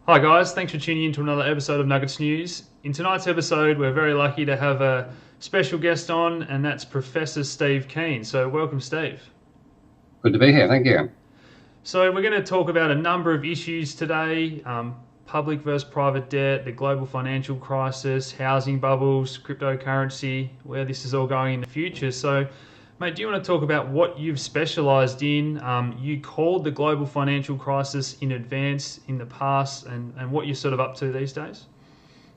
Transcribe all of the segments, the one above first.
Hi guys, thanks for tuning in to another episode of Nuggets News. In tonight's episode, we're very lucky to have a special guest on, and that's Professor Steve Keen. So, welcome, Steve. Good to be here. Thank you. So, we're going to talk about a number of issues today: public versus private debt, the global financial crisis, housing bubbles, cryptocurrency, where this is all going in the future. So, mate, do you want to talk about what you've specialised in? You called the global financial crisis in advance in the past, and what you're sort of up to these days?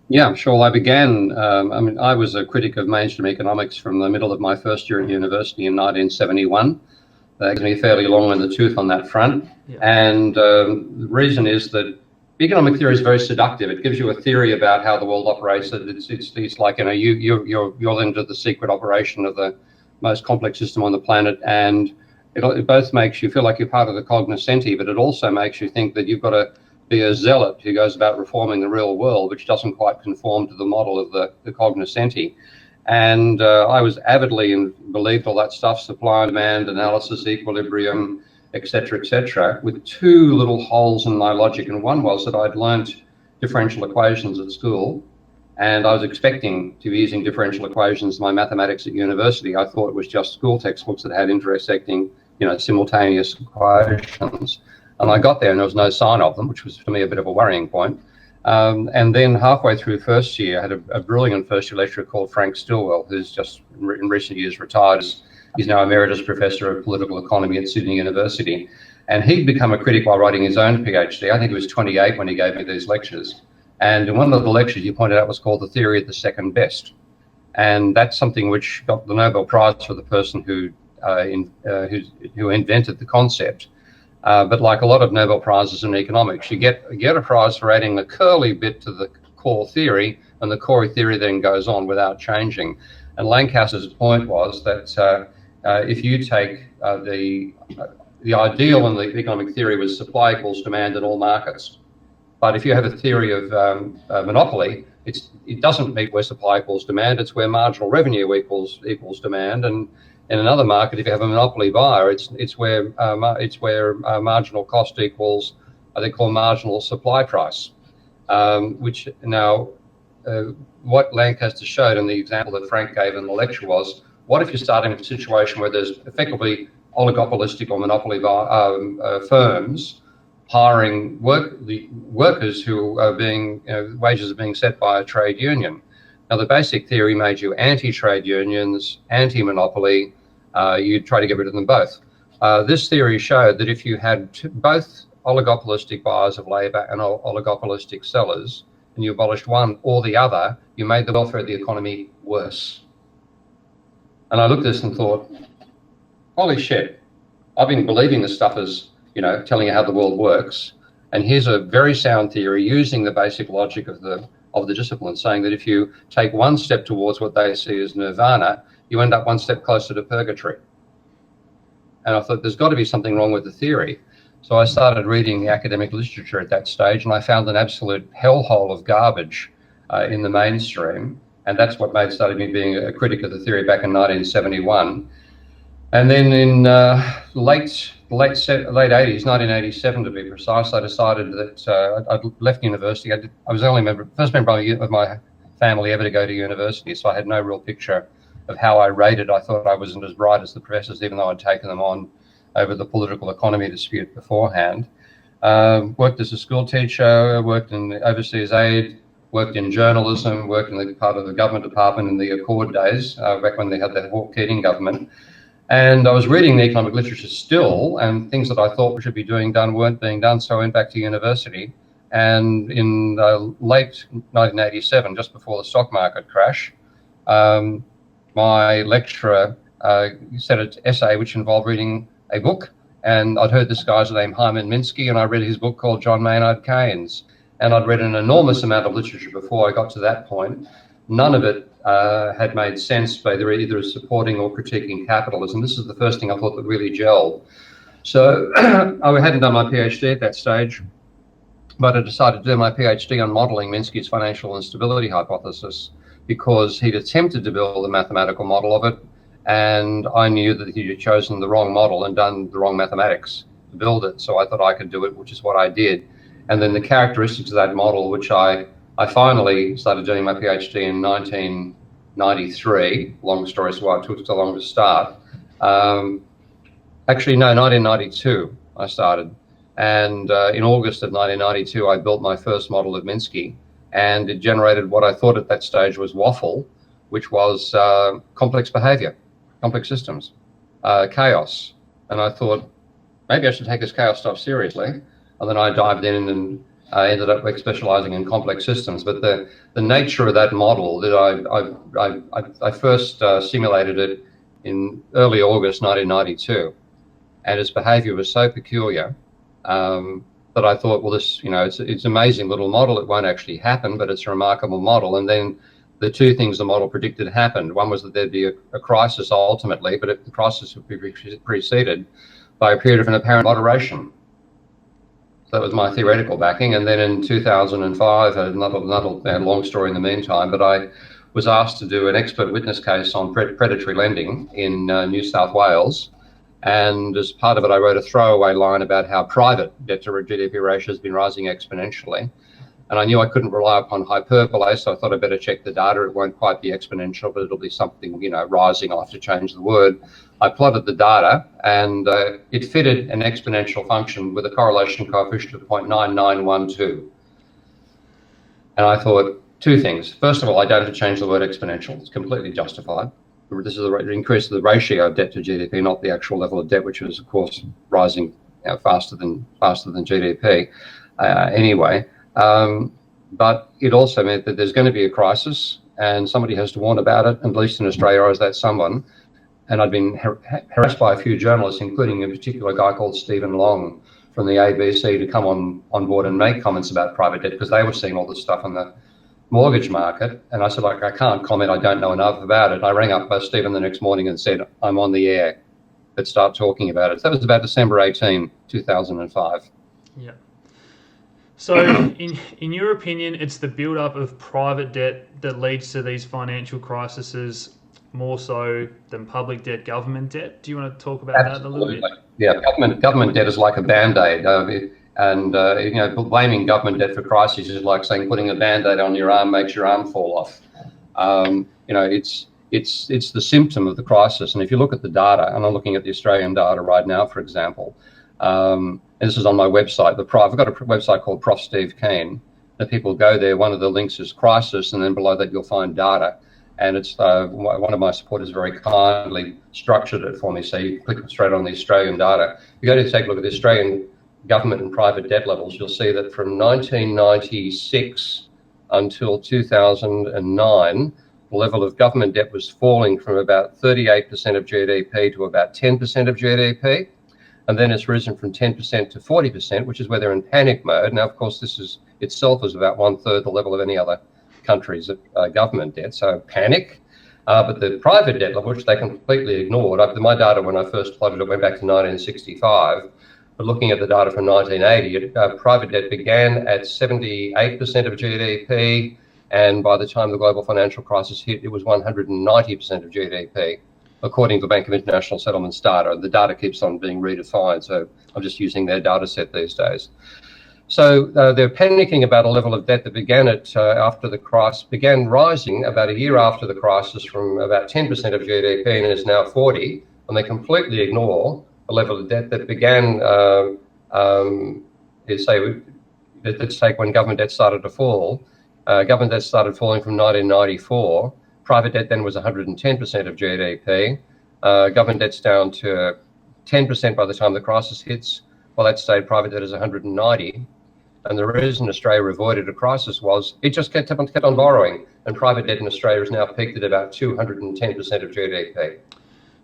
Yeah, sure. I was a critic of mainstream economics from the middle of my first year at university in 1971. That gives me fairly long in the tooth on that front. Yeah. And the reason is that economic theory is very seductive. It gives you a theory about how the world operates. It's like, you're into the secret operation of the most complex system on the planet. And it both makes you feel like you're part of the cognoscenti, but it also makes you think that you've got to be a zealot who goes about reforming the real world, which doesn't quite conform to the model of the cognoscenti. And I was avidly and believed all that stuff, supply and demand analysis, equilibrium, etc., with two little holes in my logic. And one was that I'd learnt differential equations at school, and I was expecting to be using differential equations in my mathematics at university. I thought it was just school textbooks that had intersecting, simultaneous equations. And I got there and there was no sign of them, which was for me a bit of a worrying point. And then halfway through first year, I had a brilliant first year lecturer called Frank Stillwell, who's just in recent years retired. He's now emeritus professor of political economy at Sydney University. And he'd become a critic while writing his own PhD. I think he was 28 when he gave me these lectures. And in one of the lectures he pointed out was called the theory of the second best. And that's something which got the Nobel Prize for the person who invented the concept. But like a lot of Nobel Prizes in economics, you get a prize for adding the curly bit to the core theory, and the core theory then goes on without changing. And Lancaster's point was that if you take the ideal in the economic theory was supply equals demand in all markets. But if you have a theory of monopoly, it doesn't meet where supply equals demand. It's where marginal revenue equals demand. And in another market, if you have a monopoly buyer, it's where marginal cost equals they call marginal supply price. Which now, what Lancaster showed in the example that Frank gave in the lecture was, what if you're starting with a situation where there's effectively oligopolistic or monopoly firms hiring the workers who are being wages are being set by a trade union. Now, the basic theory made you anti-trade unions, anti-monopoly. You'd try to get rid of them both. This theory showed that if you had both oligopolistic buyers of labour and oligopolistic sellers, and you abolished one or the other, you made the welfare of the economy worse. And I looked at this and thought, holy shit, I've been believing this stuff as, telling you how the world works. And here's a very sound theory using the basic logic of the discipline, saying that if you take one step towards what they see as nirvana, you end up one step closer to purgatory. And I thought there's got to be something wrong with the theory. So I started reading the academic literature at that stage, and I found an absolute hellhole of garbage in the mainstream. And that's what started me being a critic of the theory back in 1971. And then in late 80s, 1987 to be precise, I decided that I'd left university. I was the only first member of my family ever to go to university, so I had no real picture of how I rated. I thought I wasn't as bright as the professors, even though I'd taken them on over the political economy dispute beforehand. Worked as a school teacher, worked in overseas aid, worked in journalism, worked in the part of the government department in the Accord days, back when they had the Hawke-Keating government. And I was reading the economic literature still, and things that I thought we should be done weren't being done, so I went back to university. And in late 1987, just before the stock market crash, my lecturer said an essay which involved reading a book, and I'd heard this guy's name, Hyman Minsky, and I read his book called John Maynard Keynes. And I'd read an enormous amount of literature before I got to that point. None of it had made sense by either supporting or critiquing capitalism. This is the first thing I thought that really gelled. So I hadn't done my PhD at that stage, but I decided to do my PhD on modelling Minsky's financial instability hypothesis, because he'd attempted to build a mathematical model of it, and I knew that he had chosen the wrong model and done the wrong mathematics to build it. So I thought I could do it, which is what I did. and then the characteristics of that model, which I finally started doing my PhD in 1993. Long story, so why it took so long to start. Actually, no, 1992 I started. And in August of 1992, I built my first model of Minsky, and it generated what I thought at that stage was waffle, which was complex behavior, complex systems, chaos. And I thought, maybe I should take this chaos stuff seriously. And then I dived in and ended up specializing in complex systems. But the nature of that model, that I first simulated it in early August 1992, and its behavior was so peculiar that I thought, well, this, it's an amazing little model. It won't actually happen, but it's a remarkable model. And then the two things the model predicted happened. One was that there'd be a crisis ultimately, but the crisis would be preceded by a period of an apparent moderation. So that was my theoretical backing. And then in 2005, another long story in the meantime, but I was asked to do an expert witness case on predatory lending in New South Wales. And as part of it, I wrote a throwaway line about how private debt to GDP ratio has been rising exponentially. And I knew I couldn't rely upon hyperbole, so I thought I'd better check the data. It won't quite be exponential, but it'll be something, rising. I'll have to change the word. I plotted the data, and it fitted an exponential function with a correlation coefficient of 0.9912. And I thought two things. First of all, I don't have to change the word exponential. It's completely justified. This is the increase of the ratio of debt to GDP, not the actual level of debt, which is, of course, rising faster than GDP anyway. But it also meant that there's going to be a crisis, and somebody has to warn about it. At least in Australia, I was that someone. And I'd been harassed by a few journalists, including a particular guy called Stephen Long from the ABC, to come on board and make comments about private debt, because they were seeing all this stuff on the mortgage market. And I said, I can't comment. I don't know enough about it. I rang up Stephen the next morning and said, I'm on the air. Let's start talking about it. So that was about December 18, 2005. Yeah. So in your opinion, it's the build-up of private debt that leads to these financial crises more so than public debt, government debt? Do you want to talk about that a little bit? Yeah, government debt is like a Band-Aid. Blaming government debt for crises is like saying putting a Band-Aid on your arm makes your arm fall off. It's the symptom of the crisis. And if you look at the data, and I'm looking at the Australian data right now, for example, and this is on my website, I've got a website called Prof. Steve Keen. If people go there, one of the links is crisis, and then below that you'll find data. And it's one of my supporters very kindly structured it for me, so you click straight on the Australian data. If you go to take a look at the Australian government and private debt levels, you'll see that from 1996 until 2009, the level of government debt was falling from about 38% of GDP to about 10% of GDP. And then it's risen from 10% to 40%, which is where they're in panic mode. Now, of course, this is itself is about 1/3 the level of any other country's government debt, so panic. But the private debt level, which they completely ignored, my data when I first plotted it went back to 1965, but looking at the data from 1980, private debt began at 78% of GDP, and by the time the global financial crisis hit, it was 190% of GDP, according to the Bank of International Settlements data. The data keeps on being redefined, so I'm just using their data set these days. So they're panicking about a level of debt that began began rising about a year after the crisis from about 10% of GDP and is now 40%, and they completely ignore the level of debt that began, let's take when government debt started to fall. Government debt started falling from 1994. Private debt then was 110% of GDP. Government debt's down to 10% by the time the crisis hits. Well, that stayed private debt is 190. And the reason Australia avoided a crisis was it just kept on borrowing, and private debt in Australia has now peaked at about 210% of GDP.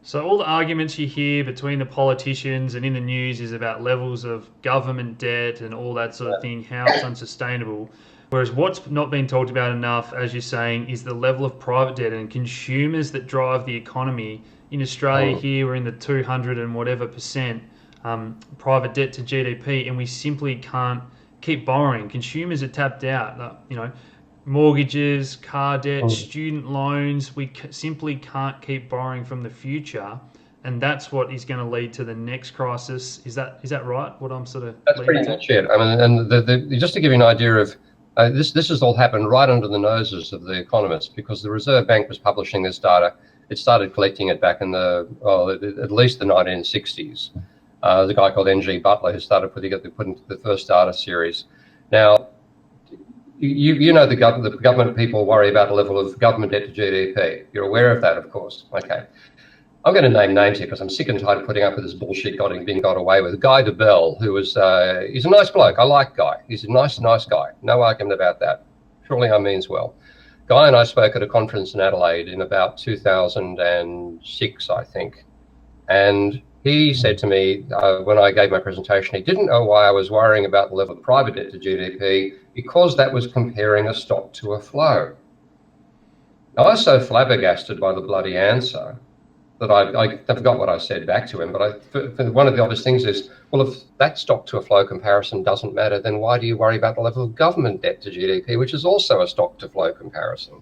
So all the arguments you hear between the politicians and in the news is about levels of government debt and all that sort of thing, how it's unsustainable. Whereas what's not been talked about enough, as you're saying, is the level of private debt and consumers that drive the economy. In Australia here, we're in the 200 and whatever percent private debt to GDP, and we simply can't keep borrowing. Consumers are tapped out. Mortgages, car debt, student loans. We simply can't keep borrowing from the future and that's what is going to lead to the next crisis. Is that right? What I'm sort of That's leading pretty to? much it. I mean, and just to give you an idea of this has all happened right under the noses of the economists, because the Reserve Bank was publishing this data. It started collecting it back in at least the 1960s. There's a guy called N.G. Butler who started putting the first data series. Now, you know the government people worry about the level of government debt to GDP. You're aware of that, of course. Okay. I'm going to name names here because I'm sick and tired of putting up with this bullshit being got away with. Guy DeBell, who was, he's a nice bloke. I like Guy. He's a nice guy. No argument about that. Surely I means well. Guy and I spoke at a conference in Adelaide in about 2006, I think. And he said to me when I gave my presentation, he didn't know why I was worrying about the level of private debt to GDP, because that was comparing a stock to a flow. Now, I was so flabbergasted by the bloody answer that I forgot what I said back to him. But one of the obvious things is, well, if that stock to a flow comparison doesn't matter, then why do you worry about the level of government debt to GDP, which is also a stock to flow comparison?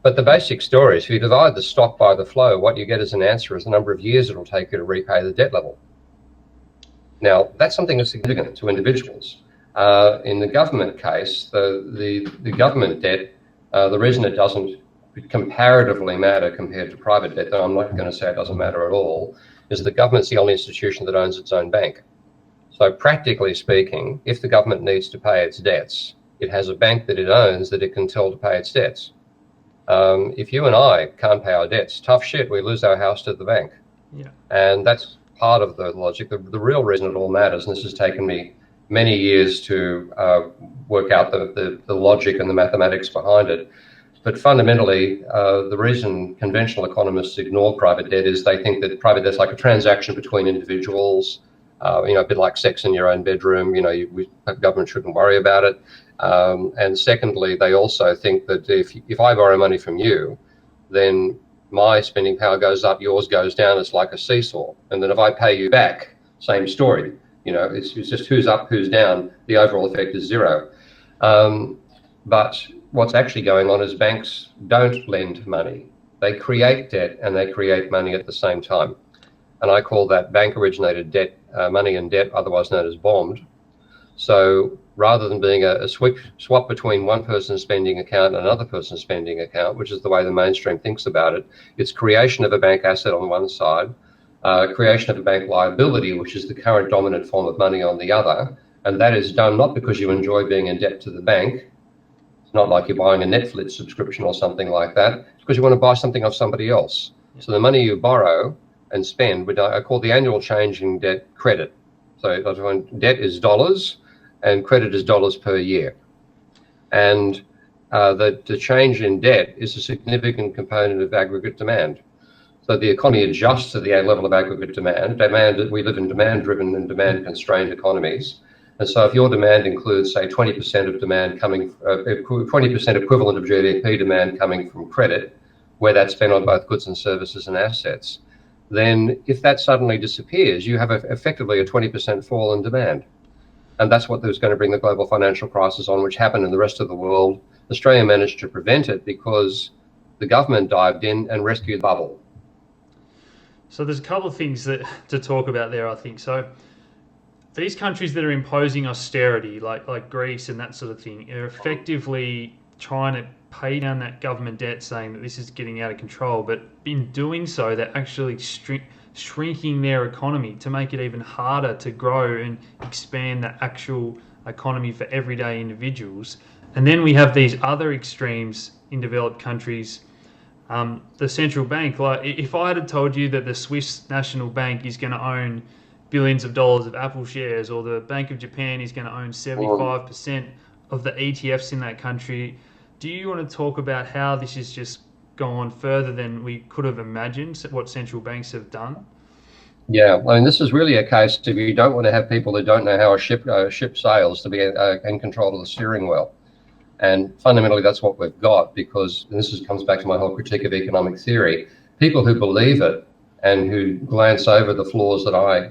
But the basic story is, if you divide the stock by the flow, what you get as an answer is the number of years it will take you to repay the debt level. Now, that's something that's significant to individuals. In the government case, the government debt, the reason it doesn't comparatively matter compared to private debt, though I'm not going to say it doesn't matter at all, is the government's the only institution that owns its own bank. So practically speaking, if the government needs to pay its debts, it has a bank that it owns that it can tell to pay its debts. If you and I can't pay our debts, tough shit, we lose our house to the bank. Yeah. And that's part of the logic. The real reason it all matters, and this has taken me many years to work out the logic and the mathematics behind it, but fundamentally, the reason conventional economists ignore private debt is they think that private debt is like a transaction between individuals, a bit like sex in your own bedroom. Government shouldn't worry about it. And secondly, they also think that if I borrow money from you, then my spending power goes up, yours goes down. It's like a seesaw. And then if I pay you back, same story. It's just who's up, who's down. The overall effect is zero. But what's actually going on is banks don't lend money. They create debt and they create money at the same time. And I call that bank-originated debt, money and debt, otherwise known as BOMD. So rather than being a swap between one person's spending account and another person's spending account, which is the way the mainstream thinks about it, it's creation of a bank asset on one side, creation of a bank liability, which is the current dominant form of money, on the other. And that is done not because you enjoy being in debt to the bank. It's not like you're buying a Netflix subscription or something like that. It's because you want to buy something off somebody else. So the money you borrow and spend, I call the annual change in debt credit. So debt is dollars and credit is dollars per year. And the change in debt is a significant component of aggregate demand. So the economy adjusts to the level of aggregate demand. We live in demand-driven and demand-constrained economies. And so if your demand includes, say, 20% of demand 20% equivalent of GDP demand coming from credit, where that's spent on both goods and services and assets, then if that suddenly disappears, you have effectively a 20% fall in demand. And that's what was going to bring the global financial crisis on, which happened in the rest of the world. Australia managed to prevent it because the government dived in and rescued the bubble. So there's a couple of things to talk about there, I think. So these countries that are imposing austerity, like Greece and that sort of thing, are effectively trying to pay down that government debt, saying that this is getting out of control. But in doing so, they're actually shrinking their economy to make it even harder to grow and expand the actual economy for everyday individuals. And then we have these other extremes in developed countries. The central bank, like if I had told you that the Swiss National Bank is going to own billions of dollars of Apple shares, or the Bank of Japan is going to own 75% of the ETFs in that country, do you want to talk about how this has just gone further than we could have imagined, what central banks have done? Yeah, I mean, this is really a case if you don't want to have people who don't know how a ship sails to be in control of the steering wheel. And fundamentally, that's what we've got, because comes back to my whole critique of economic theory. People who believe it and who glance over the flaws that I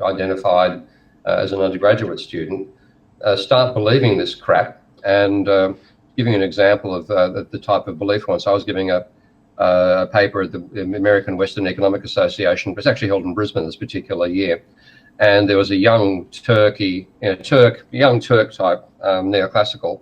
identified as an undergraduate student start believing this crap. And giving an example of the type of belief once, I was giving a a paper at the American Western Economic Association. It was actually held in Brisbane this particular year. And there was a young Turk type neoclassical.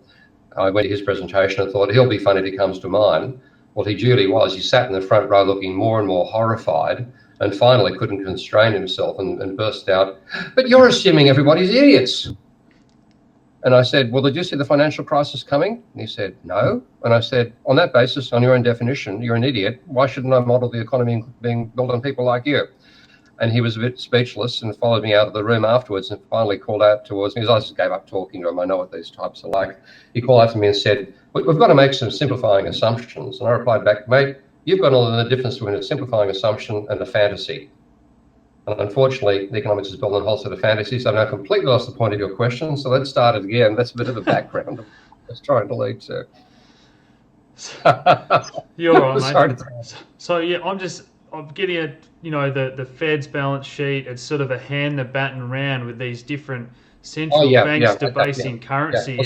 I went to his presentation and thought, he'll be fun if he comes to mine. Well, he duly was. He sat in the front row looking more and more horrified, and finally couldn't constrain himself and burst out, "But you're assuming everybody's idiots." And I said, "Well, did you see the financial crisis coming?" And he said, "No." And I said, "On that basis, on your own definition, you're an idiot. Why shouldn't I model the economy being built on people like you?" And he was a bit speechless and followed me out of the room afterwards and finally called out towards me, because I just gave up talking to him. I know what these types are like. He called out to me and said, "We've got to make some simplifying assumptions." And I replied back, "Mate, you've got to know the difference between a simplifying assumption and a fantasy." And unfortunately, the economics is built on a whole set of fantasies. I've now completely lost the point of your question. So let's start it again. That's a bit of a background I was trying to lead to. You're right, mate. So yeah, I'm getting the Fed's balance sheet. It's sort of a hand the baton round with these different central banks debasing currency.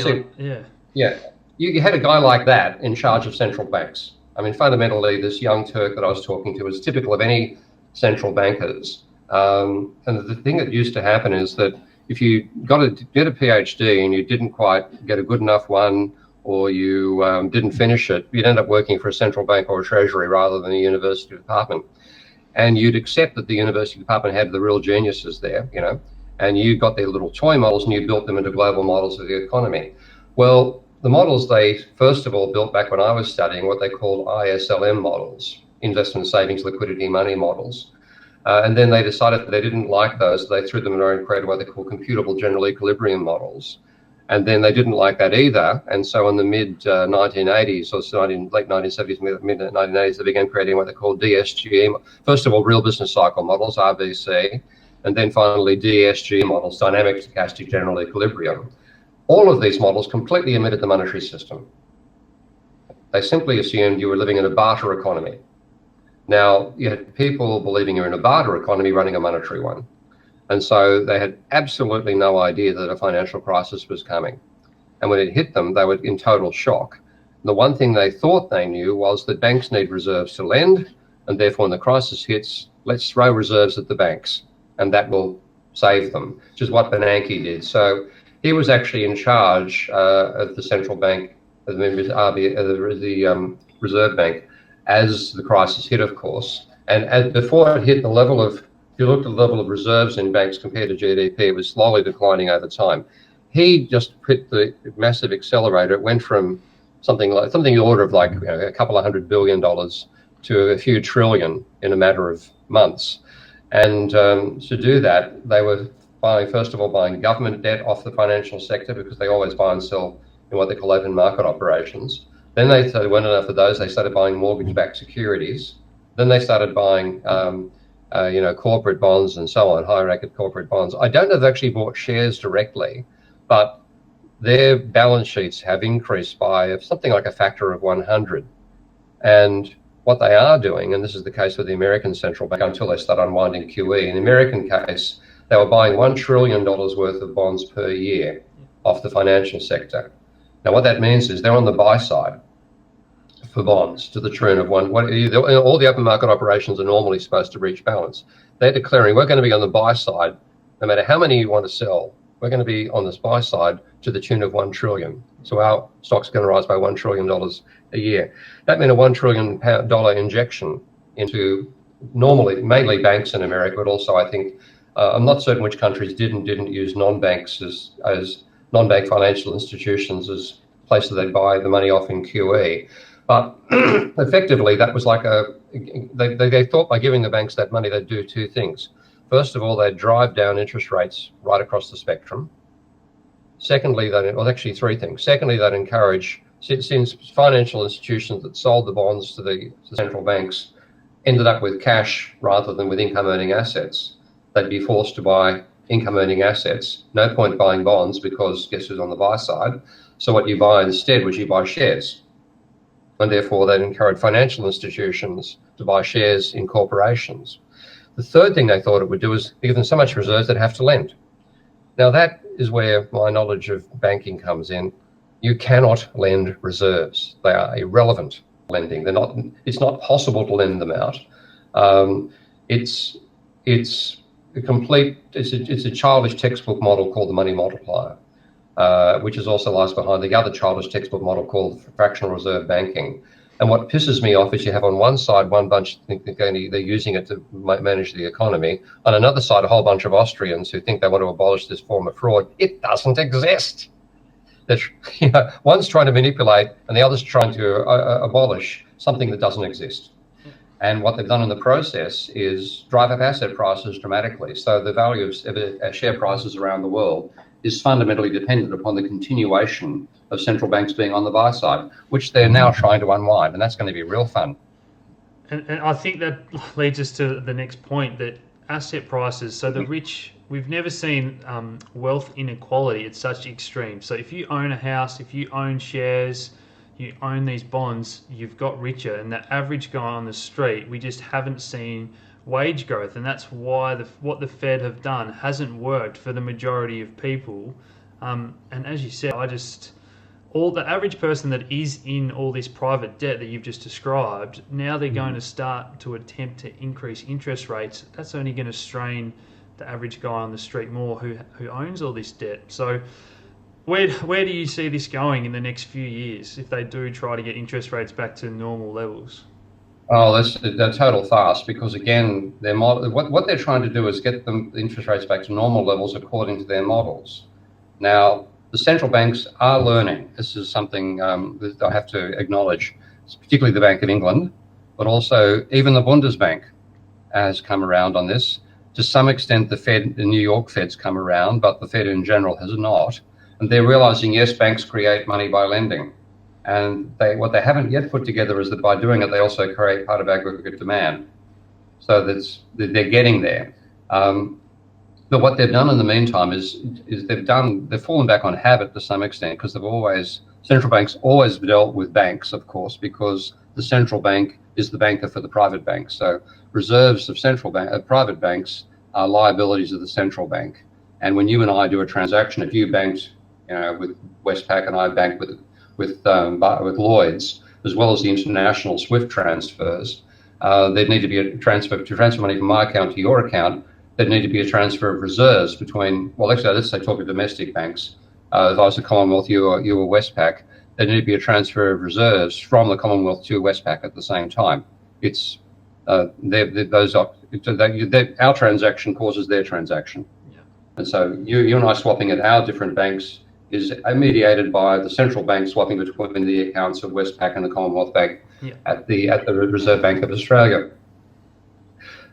Yeah. You had a guy like that in charge of central banks. I mean, fundamentally, this young Turk that I was talking to was typical of any central bankers. And the thing that used to happen is that if you get a PhD and you didn't quite get a good enough one, or you didn't finish it, you'd end up working for a central bank or a treasury rather than a university department. And you'd accept that the university department had the real geniuses there, and you got their little toy models and you built them into global models of the economy. Well, the models they first of all built back when I was studying, what they called ISLM models, investment, savings, liquidity, money models. And then they decided that they didn't like those. They threw them in and created what they call computable general equilibrium models. And then they didn't like that either. And so in the mid-1980s, or late 1970s, mid-1980s, they began creating what they call DSGE. First of all, real business cycle models, RBC, and then finally DSG models, dynamic stochastic general equilibrium. All of these models completely omitted the monetary system. They simply assumed you were living in a barter economy. Now, you had people believing you're in a barter economy running a monetary one. And so they had absolutely no idea that a financial crisis was coming. And when it hit them, they were in total shock. And the one thing they thought they knew was that banks need reserves to lend, and therefore when the crisis hits, let's throw reserves at the banks, and that will save them, which is what Bernanke did. So he was actually in charge of the central bank, of the Reserve Bank, as the crisis hit, of course. And before it hit the level of, if you looked at the level of reserves in banks compared to GDP, it was slowly declining over time. He just hit the massive accelerator. It went from something in the order of like a couple of $100 billion to a few trillion in a matter of months. And to do that, they were first of all buying government debt off the financial sector, because they always buy and sell in what they call open market operations. Then they went enough of those, they started buying mortgage-backed securities. Then they started buying corporate bonds and so on, high-rated corporate bonds. I don't know if they actually bought shares directly, but their balance sheets have increased by something like a factor of 100. And what they are doing, and this is the case with the American central bank until they start unwinding QE, in the American case, they were buying $1 trillion worth of bonds per year off the financial sector. Now, what that means is they're on the buy side for bonds to the tune of all the open market operations are normally supposed to reach balance. They're declaring we're going to be on the buy side, no matter how many you want to sell, we're going to be on this buy side to the tune of $1 trillion. So our stock's going to rise by $1 trillion a year. That meant a $1 trillion injection into mainly banks in America, but also I think, I'm not certain which countries didn't use non-banks as non-bank financial institutions as places they buy the money off in QE. But effectively, that was like they thought by giving the banks that money, they'd do two things. First of all, they'd drive down interest rates right across the spectrum. Secondly, actually three things. Secondly, they'd encourage, since financial institutions that sold the bonds to the central banks ended up with cash rather than with income-earning assets, they'd be forced to buy income-earning assets. No point buying bonds, because guess who's on the buy side? So what you buy instead was you buy shares. And therefore, they'd encourage financial institutions to buy shares in corporations. The third thing they thought it would do is give them so much reserves they'd have to lend. Now, that is where my knowledge of banking comes in. You cannot lend reserves. They are irrelevant. lending. They're not. It's not possible to lend them out. Um, it's a complete. It's a childish textbook model called the money multiplier, which is also lies behind the other childish textbook model called fractional reserve banking. And what pisses me off is you have on one side one bunch think they're using it to manage the economy. On another side, a whole bunch of Austrians who think they want to abolish this form of fraud. It doesn't exist. One's trying to manipulate and the other's trying to abolish something that doesn't exist. And what they've done in the process is drive up asset prices dramatically. So the value of share prices around the world is fundamentally dependent upon the continuation of central banks being on the buy side, which they're now trying to unwind, and that's going to be real fun. And I think that leads us to the next point, that asset prices, so the rich, we've never seen wealth inequality at such extremes. So if you own a house, if you own shares, you own these bonds, you've got richer, and the average guy on the street, we just haven't seen wage growth, and that's why what the Fed have done hasn't worked for the majority of people. And as you said, all the average person that is in all this private debt that you've just described, now they're going to start to attempt to increase interest rates. That's only going to strain the average guy on the street more who owns all this debt. So where do you see this going in the next few years if they do try to get interest rates back to normal levels? Oh, that's a total farce, because again, what they're trying to do is get the interest rates back to normal levels according to their models. Now, the central banks are learning. This is something that I have to acknowledge, particularly the Bank of England, but also even the Bundesbank has come around on this. To some extent, the New York Fed's come around, but the Fed in general has not. And they're realizing, yes, banks create money by lending. And what they haven't yet put together is that by doing it, they also create part of aggregate demand. So they're getting there. But what they've done in the meantime is they've fallen back on habit to some extent, because central banks always dealt with banks, of course, because the central bank is the banker for the private banks. So reserves of private banks are liabilities of the central bank. And when you and I do a transaction, if you banked, with Westpac and I banked with Lloyd's, as well as the international SWIFT transfers, there'd need to be a transfer money from my account to your account. There'd need to be a transfer of reserves between, well, actually, let's say talk to domestic banks. If I was the Commonwealth, you were Westpac, there'd need to be a transfer of reserves from the Commonwealth to Westpac at the same time. It's our transaction causes their transaction. Yeah. And so you and I swapping at our different banks is mediated by the central bank swapping between the accounts of Westpac and the Commonwealth Bank at the Reserve Bank of Australia.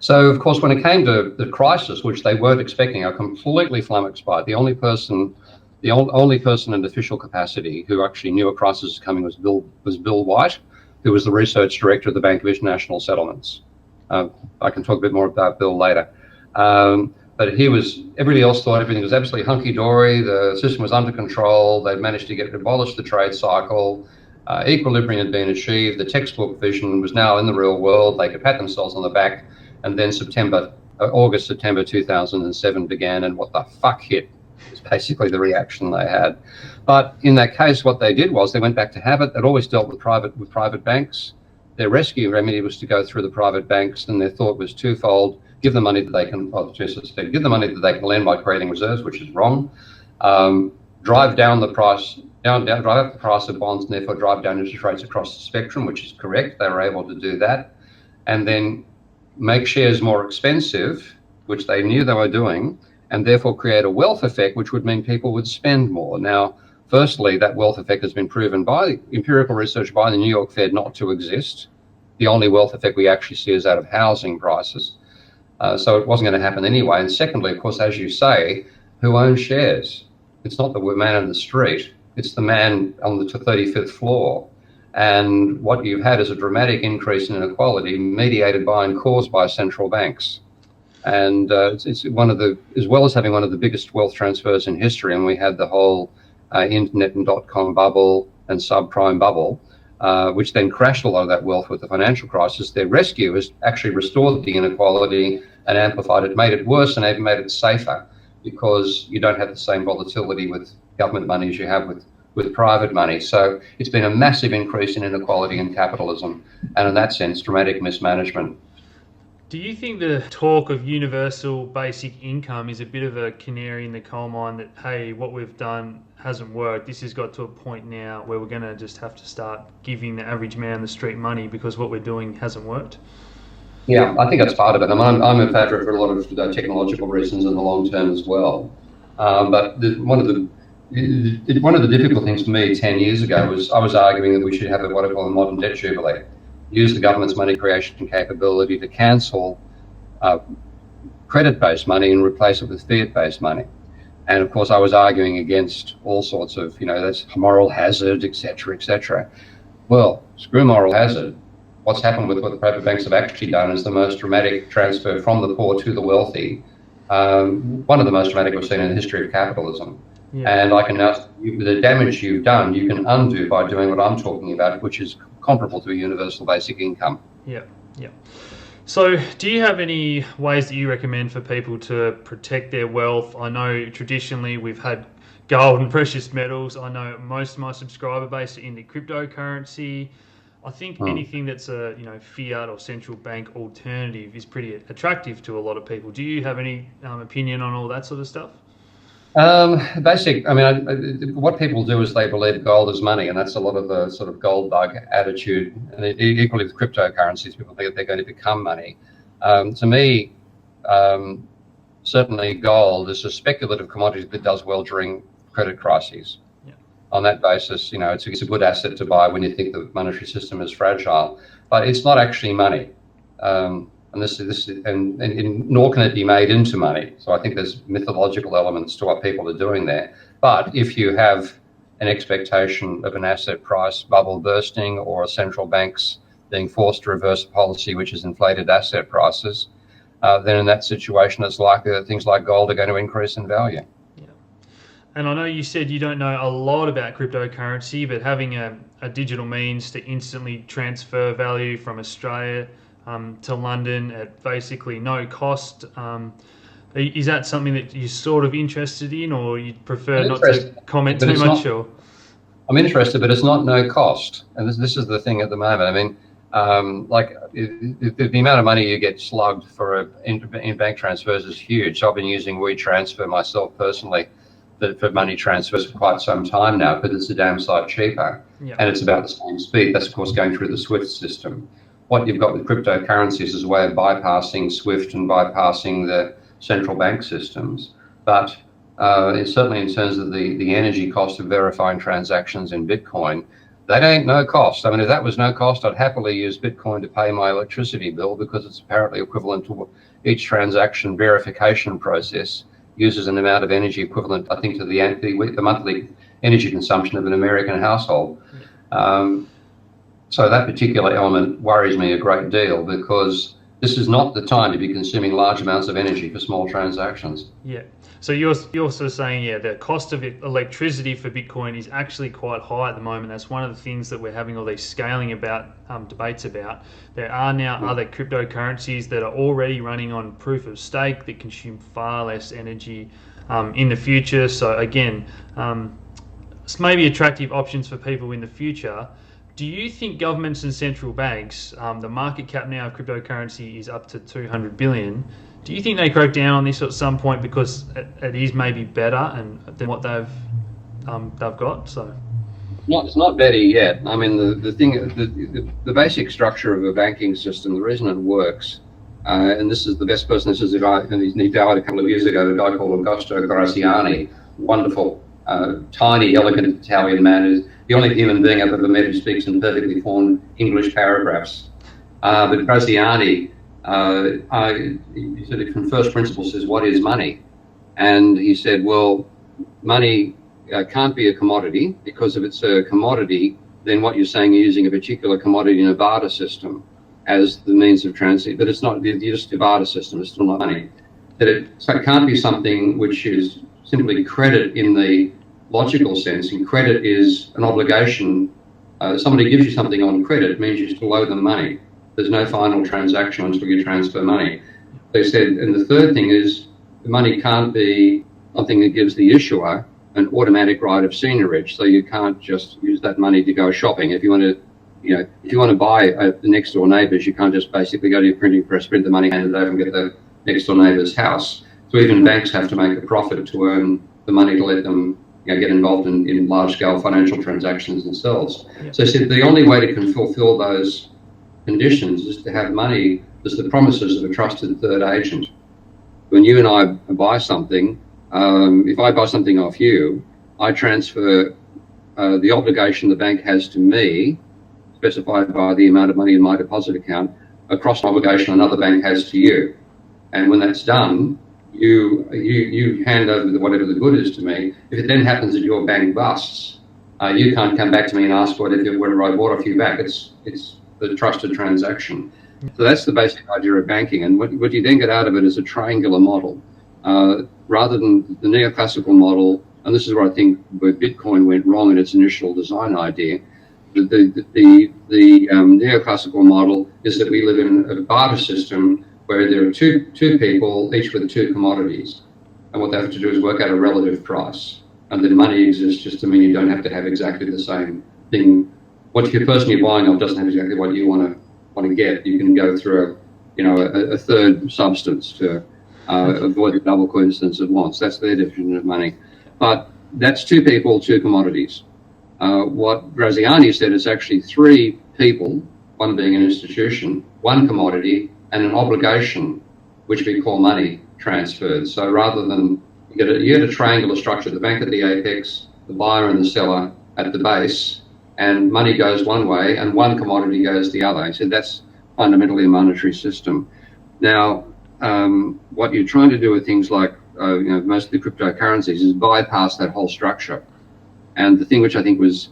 So, of course, when it came to the crisis, which they weren't expecting, are completely flummoxed by it. The only person in official capacity who actually knew a crisis was coming was Bill White, who was the research director of the Bank of International Settlements. I can talk a bit more about Bill later. But everybody else thought everything was absolutely hunky-dory, the system was under control, they'd managed to abolish the trade cycle, equilibrium had been achieved, the textbook vision was now in the real world, they could pat themselves on the back, and then August, September 2007 began, and what the fuck hit is basically the reaction they had. But in that case, what they did was they went back to habit. They'd always dealt with private banks. Their rescue remedy was to go through the private banks, and their thought was twofold: give them money that they can, give them money that they can lend by creating reserves, which is wrong. Drive down the price, drive up the price of bonds, and therefore drive down interest rates across the spectrum, which is correct. They were able to do that, and then make shares more expensive, which they knew they were doing, and therefore create a wealth effect, which would mean people would spend more. Now, firstly, that wealth effect has been proven by empirical research by the New York Fed not to exist. The only wealth effect we actually see is out of housing prices. So it wasn't going to happen anyway. And secondly, of course, as you say, who owns shares? It's not the man in the street. It's the man on the 35th floor. And what you've had is a dramatic increase in inequality mediated by and caused by central banks. And it's one of the, as well as having one of the biggest wealth transfers in history, and we had the whole internet and dot-com bubble and subprime bubble, which then crashed a lot of that wealth with the financial crisis. Their rescue has actually restored the inequality and amplified it, made it worse, and even made it safer, because you don't have the same volatility with government money as you have with private money. So it's been a massive increase in inequality in capitalism, and in that sense, dramatic mismanagement. Do you think the talk of universal basic income is a bit of a canary in the coal mine that, hey, what we've done hasn't worked? This has got to a point now where we're going to just have to start giving the average man on the street money because what we're doing hasn't worked? Yeah, I think that's part of it. I'm in favour for a lot of technological reasons in the long term as well. But one of the difficult things for me 10 years ago was I was arguing that we should have what I call a modern debt jubilee, use the government's money creation capability to cancel credit-based money and replace it with fiat-based money. And of course, I was arguing against all sorts of, that's moral hazard, etc., etc. Well, screw moral hazard. What's happened with what the private banks have actually done is the most dramatic transfer from the poor to the wealthy. One of the most dramatic we've seen in the history of capitalism. Yeah. And I can now, the damage you've done, you can undo by doing what I'm talking about, which is comparable to a universal basic income. Yeah, yeah. So do you have any ways that you recommend for people to protect their wealth? I know traditionally we've had gold and precious metals. I know most of my subscriber base are into cryptocurrency. I think anything that's a fiat or central bank alternative is pretty attractive to a lot of people. Do you have any opinion on all that sort of stuff? What people do is they believe gold is money, and that's a lot of the sort of gold bug attitude. And equally with cryptocurrencies, people think that they're going to become money. To me, certainly gold is a speculative commodity that does well during credit crises. Yeah. On that basis, it's a good asset to buy when you think the monetary system is fragile, but it's not actually money. Nor can it be made into money. So I think there's mythological elements to what people are doing there. But if you have an expectation of an asset price bubble bursting or central banks being forced to reverse a policy which has inflated asset prices, then in that situation, it's likely that things like gold are going to increase in value. Yeah. And I know you said you don't know a lot about cryptocurrency, but having a digital means to instantly transfer value from Australia to London at basically no cost. Is that something that you're sort of interested in, or you'd prefer not to comment too much? I'm interested, but it's not no cost. And this is the thing at the moment. The amount of money you get slugged for in bank transfers is huge. So I've been using WeTransfer myself personally for money transfers for quite some time now, but it's a damn sight cheaper. Yeah. And it's about the same speed. That's, of course, going through the SWIFT system. What you've got with cryptocurrencies is a way of bypassing SWIFT and bypassing the central bank systems. But it's certainly in terms of the energy cost of verifying transactions in Bitcoin, that ain't no cost. If that was no cost, I'd happily use Bitcoin to pay my electricity bill because it's apparently equivalent to each transaction verification process uses an amount of energy equivalent, I think, to the monthly energy consumption of an American household. So that particular element worries me a great deal because this is not the time to be consuming large amounts of energy for small transactions. Yeah. So you're sort of saying, the cost of electricity for Bitcoin is actually quite high at the moment. That's one of the things that we're having all these scaling debates about. There are now other cryptocurrencies that are already running on proof of stake that consume far less energy in the future. So again, it's maybe attractive options for people in the future. Do you think governments and central banks, the market cap now of cryptocurrency is up to 200 billion, do you think they crack down on this at some point because it is maybe better than what they've got? So it's not better yet. The basic structure of a banking system, the reason it works, and this is the best person. This is a guy, and he died a couple of years ago. A guy called Augusto Graziani, wonderful, tiny, elegant Italian man, who's the only human being I've ever met who speaks in perfectly formed English paragraphs. But Graziani, he sort of from first principles says, what is money? And he said, well, money can't be a commodity, because if it's a commodity, then what you're saying, you're using a particular commodity in a barter system as the means of transit. But it's not, you're just a barter system, it's still not money. So it can't be something which is simply credit in the logical sense, and credit is an obligation. Somebody gives you something on credit, it means you still owe them money. There's no final transaction until you transfer money. They said, and the third thing is, the money can't be something that gives the issuer an automatic right of seniorage, so you can't just use that money to go shopping. If you want to, if you want to buy the next door neighbours, you can't just basically go to your printing press, print the money, hand it over, and get the next door neighbour's house. So even banks have to make a profit to earn the money to let them get involved in large-scale financial transactions themselves. Yep. So the only way to fulfil those conditions is to have money as the promises of a trusted third agent. When you and I buy something, if I buy something off you, I transfer the obligation the bank has to me, specified by the amount of money in my deposit account, across an obligation another bank has to you. And when that's done, you hand over whatever the good is to me. If it then happens that your bank busts, you can't come back to me and ask whatever I bought off you back. It's the trusted transaction. So that's the basic idea of banking. And what you then get out of it is a triangular model. Rather than the neoclassical model, and this is where I think where Bitcoin went wrong in its initial design idea, the neoclassical model is that we live in a barter system where there are two people, each with two commodities. And what they have to do is work out a relative price. And then money exists just to mean you don't have to have exactly the same thing. What your person you're buying of doesn't have exactly what you want to get. You can go through a third substance to avoid the double coincidence of wants. That's their definition of money. But that's two people, two commodities. What Graziani said is actually three people, one being an institution, one commodity, and an obligation, which we call money transferred. So rather than you get a triangular structure, the bank at the apex, the buyer and the seller at the base, and money goes one way and one commodity goes the other. So that's fundamentally a monetary system. Now, what you're trying to do with things like most of the cryptocurrencies is bypass that whole structure. And the thing which I think was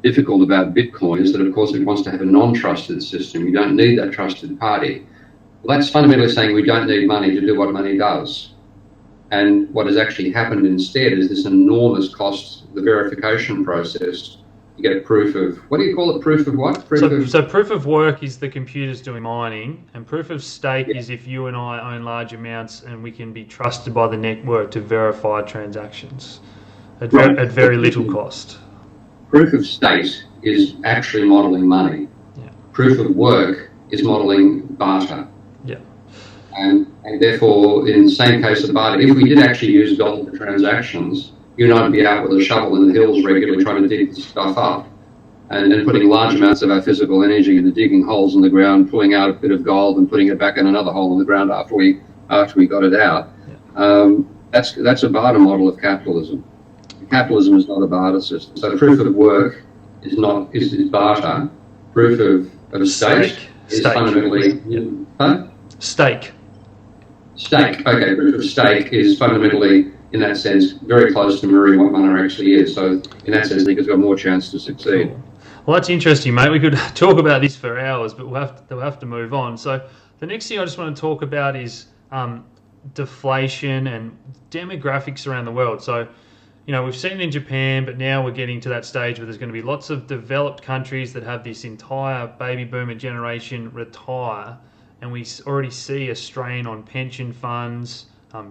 difficult about Bitcoin is that, of course, it wants to have a non-trusted system. You don't need that trusted party. Well, that's fundamentally saying we don't need money to do what money does. And what has actually happened instead is this enormous cost, the verification process. You get proof of, what do you call it? Proof of what? So proof of work is the computers doing mining, and proof of stake is if you and I own large amounts and we can be trusted by the network to verify transactions at very little cost. Proof of state is actually modelling money. Yeah. Proof of work is modelling barter. Yeah. And therefore, in the same case of barter, if we did actually use gold for transactions, you and I would be out with a shovel in the hills regularly trying to dig stuff up and then putting large amounts of our physical energy into digging holes in the ground, pulling out a bit of gold and putting it back in another hole in the ground after we got it out. Yeah. That's a barter model of capitalism. Capitalism is not a barter system. So proof of work is barter. Proof of stake is fundamentally Stake. Okay, proof of stake is fundamentally, in that sense, very close to mirroring what money actually is. So in that sense, I think it's got more chance to succeed. Cool. Well, that's interesting, mate. We could talk about this for hours, but we'll have to move on. So the next thing I just want to talk about is deflation and demographics around the world. So, we've seen it in Japan, but now we're getting to that stage where there's going to be lots of developed countries that have this entire baby boomer generation retire, and we already see a strain on pension funds,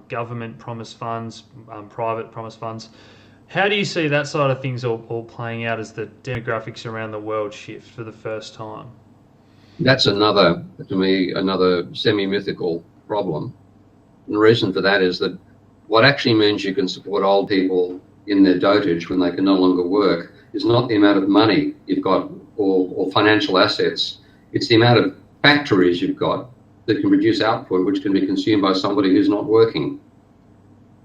government promise funds, private promise funds. How do you see that side of things all playing out as the demographics around the world shift for the first time? That's another semi-mythical problem. And the reason for that is that what actually means you can support old people in their dotage when they can no longer work is not the amount of money you've got or financial assets. It's the amount of factories you've got that can produce output which can be consumed by somebody who's not working.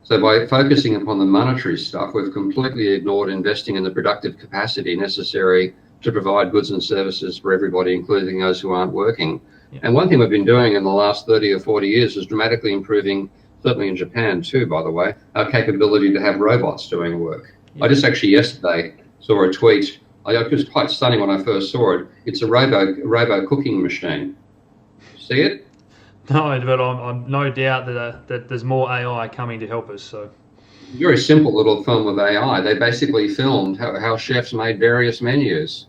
So by focusing upon the monetary stuff, we've completely ignored investing in the productive capacity necessary to provide goods and services for everybody, including those who aren't working. Yeah. And one thing we've been doing in the last 30 or 40 years is dramatically improving, certainly in Japan too, by the way, our capability to have robots doing work. Yeah. I just actually yesterday saw a tweet. It was quite stunning when I first saw it. It's a robo cooking machine. See it? No, but I'm no doubt that there's more AI coming to help us. So, very simple little film of AI. They basically filmed how chefs made various menus,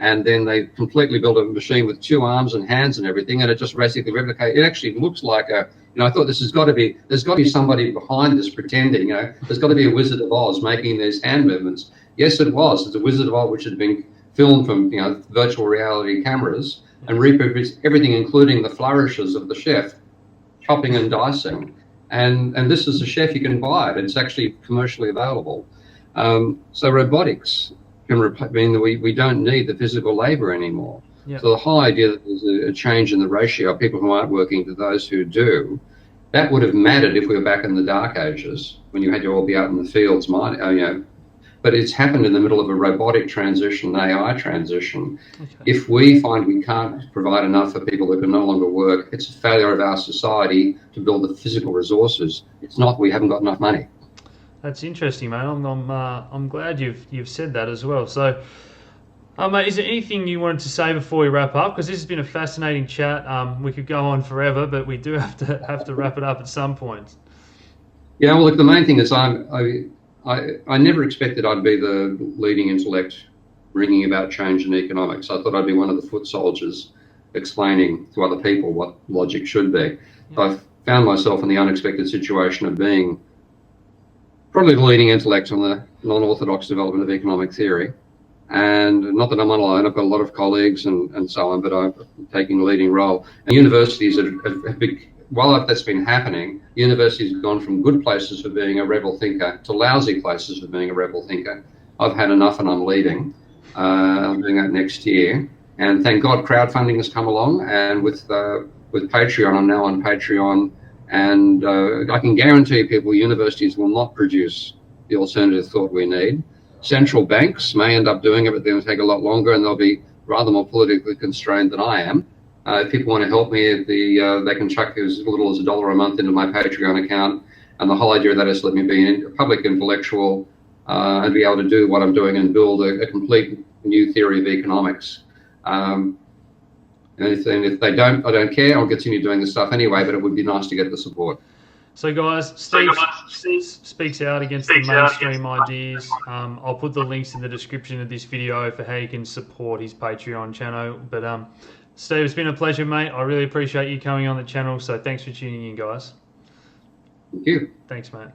and then they completely build a machine with 2 arms and hands and everything, and it just basically replicates. It actually looks like a, I thought there's got to be somebody behind this pretending, there's got to be a Wizard of Oz making these hand movements. Yes, it was. It's a Wizard of Oz which had been filmed from, virtual reality cameras and reproduced everything, including the flourishes of the chef, chopping and dicing. And this is a chef, you can buy it. It's actually commercially available. So robotics can mean that we don't need the physical labor anymore. Yeah. So the whole idea that there's a change in the ratio of people who aren't working to those who do, that would have mattered if we were back in the dark ages when you had to all be out in the fields mining, but it's happened in the middle of a robotic transition, an AI transition. Okay. If we find we can't provide enough for people that can no longer work, it's a failure of our society to build the physical resources. It's not we haven't got enough money. That's interesting, mate. I'm glad you've said that as well. So, mate, is there anything you wanted to say before we wrap up? Because this has been a fascinating chat. We could go on forever, but we do have to wrap it up at some point. Yeah, well, look, the main thing is I never expected I'd be the leading intellect bringing about change in economics. I thought I'd be one of the foot soldiers explaining to other people what logic should be. Yeah. I found myself in the unexpected situation of being probably the leading intellect on the non-orthodox development of economic theory. And not that I'm alone, I've got a lot of colleagues and so on, but I'm taking a leading role. And universities have been, while that's been happening, universities have gone from good places for being a rebel thinker to lousy places for being a rebel thinker. I've had enough and I'm leaving. I'm doing that next year. And thank God crowdfunding has come along, and with Patreon, I'm now on Patreon. And I can guarantee people universities will not produce the alternative thought we need. Central banks may end up doing it, but they'll take a lot longer and they'll be rather more politically constrained than I am. If people want to help me, they can chuck as little as $1 a month into my Patreon account. And the whole idea of that is let me be a public intellectual and be able to do what I'm doing and build a complete new theory of economics. And if they don't, I don't care. I'll continue doing this stuff anyway, but it would be nice to get the support. So guys, Steve speaks out against the mainstream ideas. I'll put the links in the description of this video for how you can support his Patreon channel. But Steve, it's been a pleasure, mate. I really appreciate you coming on the channel. So thanks for tuning in, guys. Thank you. Thanks, mate.